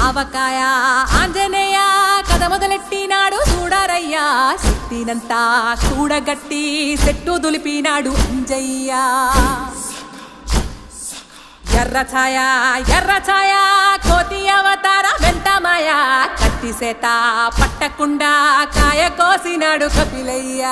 ఆవకాయ ఆంజనేయ కథ మొదలెట్టినాడు చూడారయ్యా శక్తినంతా చూడగట్టి చెట్టు దులిపినాడు అంజయ్య ఎర్ర ఛాయ కోతి అవతార వెంటమాయ కత్తి సేత పట్టకుండా కాయ కోసినాడు కపిలయ్య